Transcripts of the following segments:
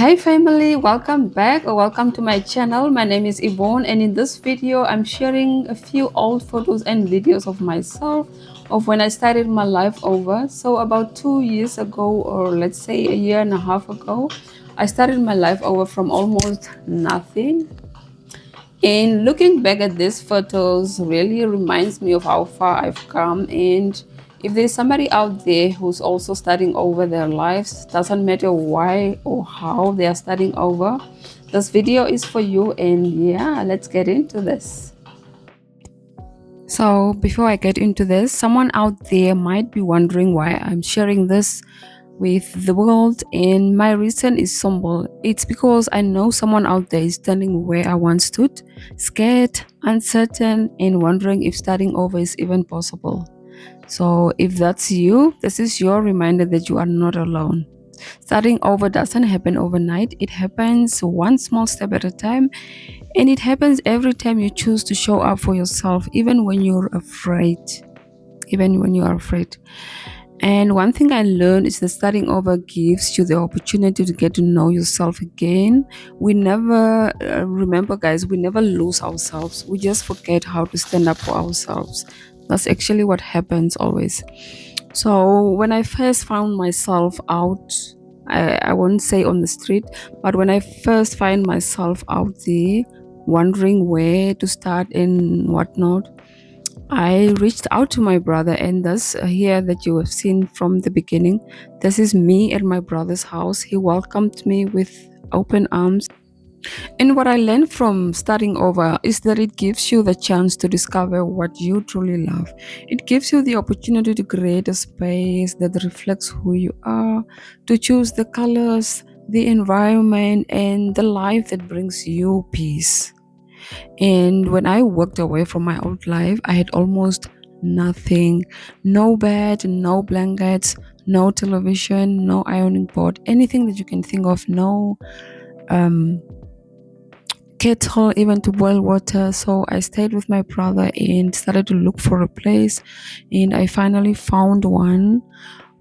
Hey family, welcome back or welcome to my channel. My name is Yvonne, and in this video I'm sharing a few old photos and videos of myself of when I started my life over. So about 2 years ago, or let's say a year and a half ago, I started my life over from almost nothing. And looking back at these photos really reminds me of how far I've come. And if there's somebody out there who's also starting over their lives, doesn't matter why or how they are starting over, this video is for you. And yeah, let's get into this. So before I get into this, someone out there might be wondering why I'm sharing this with the world, and my reason is simple. It's because I know someone out there is standing where I once stood, scared, uncertain, and wondering if starting over is even possible. So if that's you, this is your reminder that you are not alone. Starting over doesn't happen overnight. It happens one small step at a time, and it happens every time you choose to show up for yourself, even when you're afraid. Even when you are afraid. And one thing I learned is that starting over gives you the opportunity to get to know yourself again. We never, remember, guys, we never lose ourselves. We just forget how to stand up for ourselves. That's actually what happens always. So when I first found myself out, I won't say on the street, but when I first find myself out there, wondering where to start and whatnot, I reached out to my brother, and thus here that you have seen from the beginning, this is me at my brother's house. He welcomed me with open arms. And what I learned from starting over is that it gives you the chance to discover what you truly love. It gives you the opportunity to create a space that reflects who you are, to choose the colors, the environment, and the life that brings you peace. And when I walked away from my old life, I had almost nothing: no bed, no blankets, no television, no ironing board, anything that you can think of, no um, kettle even to boil water. So I stayed with my brother and started to look for a place, and I finally found one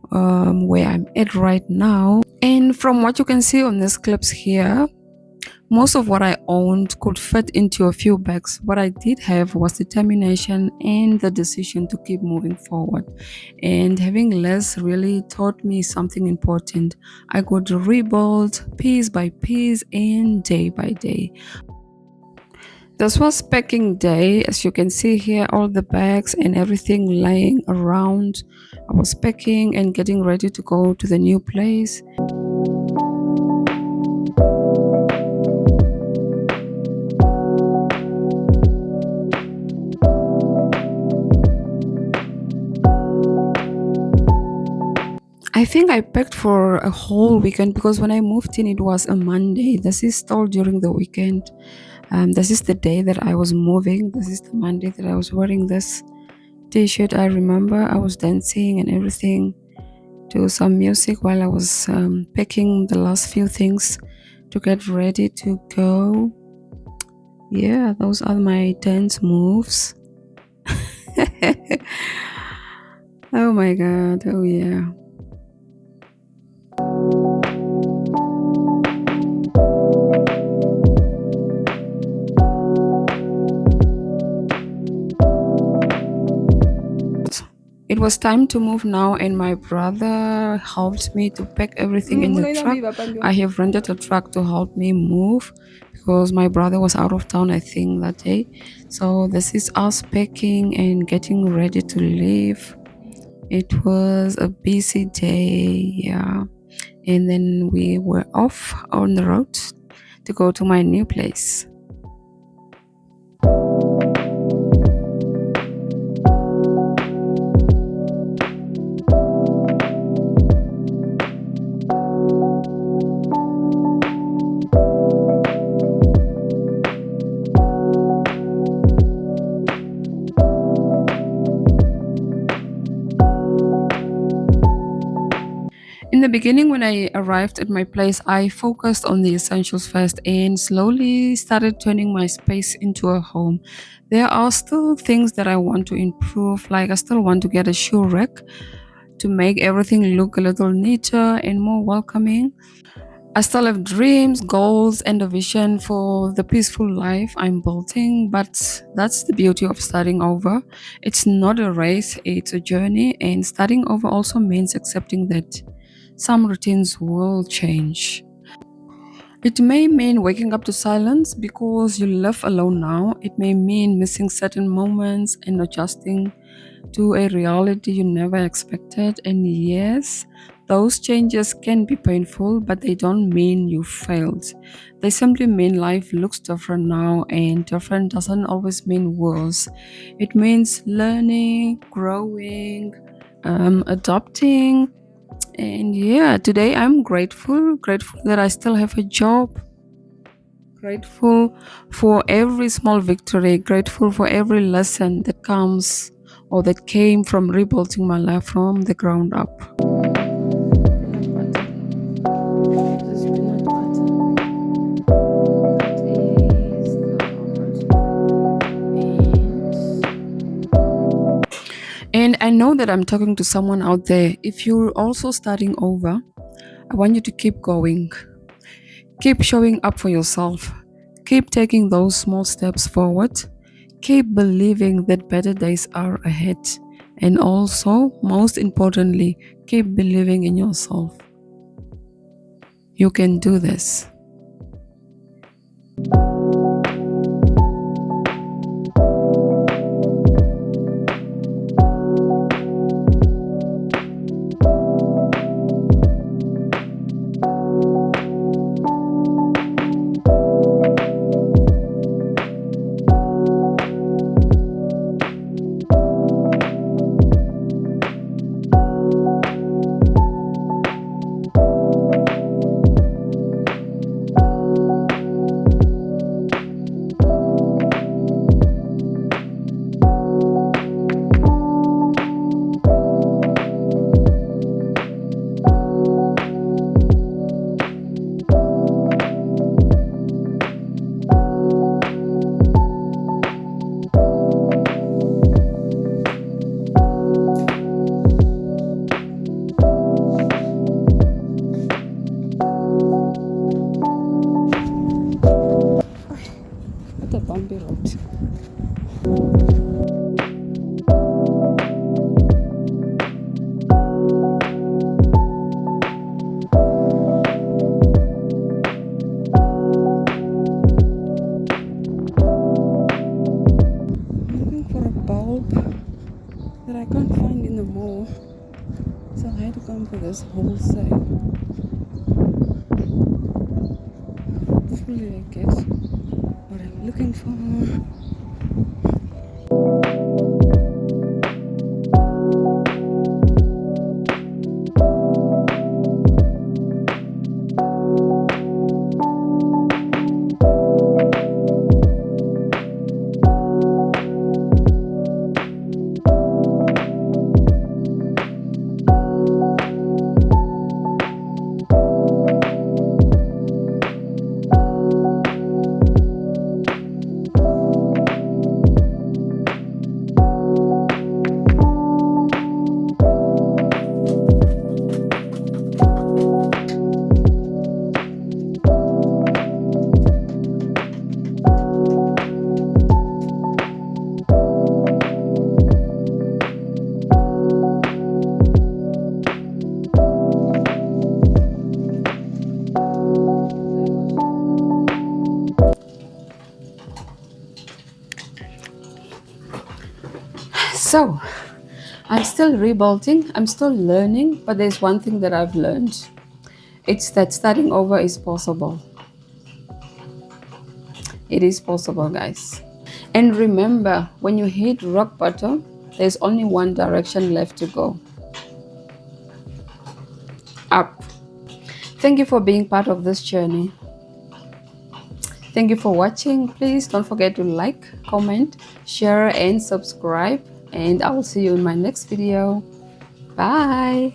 where I'm at right now. And from what you can see on these clips here, most of what I owned could fit into a few bags. What I did have was determination and the decision to keep moving forward. And having less really taught me something important. I could rebuild piece by piece and day by day. This was packing day. As you can see here, all the bags and everything lying around. I was packing and getting ready to go to the new place. I think I packed for a whole weekend because when I moved in, it was a Monday. This is still during the weekend. This is the day that I was moving. This is the Monday that I was wearing this t-shirt. I remember I was dancing and everything to some music while I was packing the last few things to get ready to go. Yeah, those are my dance moves. Oh my god, oh yeah. It was time to move now, and my brother helped me to pack everything in the truck. I have rented a truck to help me move because my brother was out of town, I think, that day. So this is us packing and getting ready to leave. It was a busy day, yeah. And then we were off on the road to go to my new place. In the beginning, when I arrived at my place, I focused on the essentials first and slowly started turning my space into a home. There are still things that I want to improve, like I still want to get a shoe rack to make everything look a little neater and more welcoming. I still have dreams, goals, and a vision for the peaceful life I'm building, but that's the beauty of starting over. It's not a race, it's a journey, and starting over also means accepting that some routines will change. It may mean waking up to silence because you live alone now. It may mean missing certain moments and adjusting to a reality you never expected. And yes, those changes can be painful, but they don't mean you failed. They simply mean life looks different now, and different doesn't always mean worse. It means learning, growing, adopting. And yeah, today I'm grateful that I still have a job, grateful for every small victory, grateful for every lesson that comes or that came from rebuilding my life from the ground up. And I know that I'm talking to someone out there. If you're also starting over, I want you to keep going. Keep showing up for yourself. Keep taking those small steps forward. Keep believing that better days are ahead. And also, most importantly, keep believing in yourself. You can do this. What a bumpy road. Looking for a bulb that I can't find in the mall. So I had to come for this wholesale. Hopefully I get what I'm looking for. So, I'm still rebuilding, I'm still learning, but there's one thing that I've learned. It's that starting over is possible. It is possible, guys. And remember, when you hit rock bottom, there's only one direction left to go: up. Thank you for being part of this journey. Thank you for watching. Please don't forget to like, comment, share, and subscribe. And I will see you in my next video. Bye.